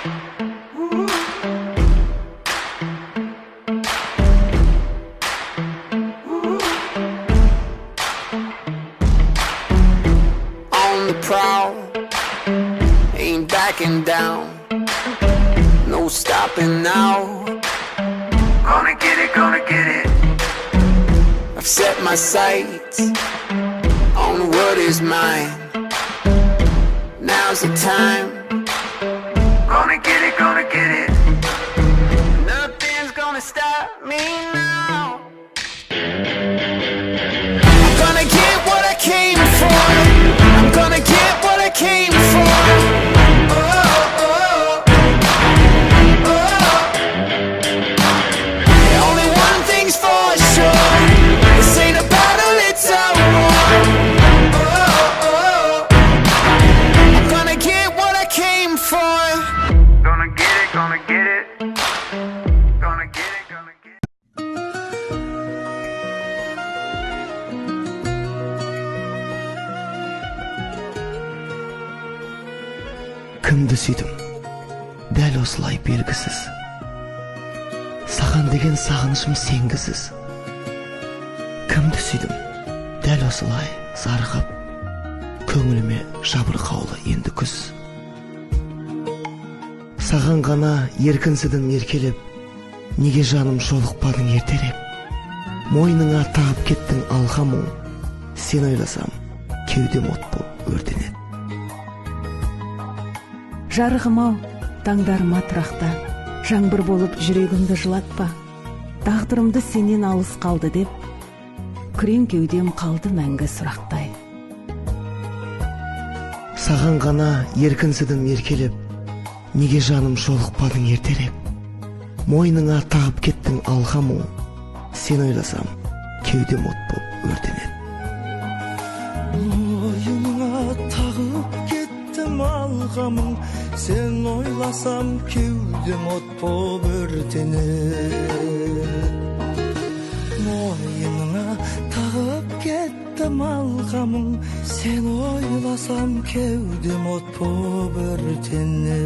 On the prowl, ain't backing down, no stopping now. Gonna get it, gonna get it. I've set my sights on what is mine. Now's the time. Gonna get it, gonna get it. Nothing's gonna stop me now. I'm gonna get what I came for. I'm gonna get what I came for. Oh, oh, oh. Only one thing's for sure. This ain't a battle, it's a war. Oh, oh. I'm gonna get what I came for. Gonna get it, gonna get it. Gonna get it, gonna get it. Кімді сүйдім, дәл осылай белгісіз. Саған деген сағынышым сенгісіз. Кімді сүйдім, дәл осылай зарығып, көңіліме жабырқаулы енді күз. Саған ғана еркінсідің еркелеп, неге жаным жолықпадың ертерек. Мойныңа тағып кеттің алға мұң, сен ойласам, кеудем от болып өртенеді. Жарығым-ау, таңдарыма тұрақта, жаңбыр болып жүрегімді жылатпа. Тағдырымды сенен алыс қалды деп, күрең кеудем қалды мәңгі сұрақтай. Саған ғана еркінсідің еркелеп, неге жаным жолықпадың ертерек. Мойныңа тағып кеттің алға мұң, сен ойласам, кеудем от болып өртенеді. Мойныңа тағып кеттім алға мұң, сен ойласам, кеудем от болып өртенеді. Мойныңа тағып кеттім алға мұң, сен ойласам, кеудем от болып өртенеді.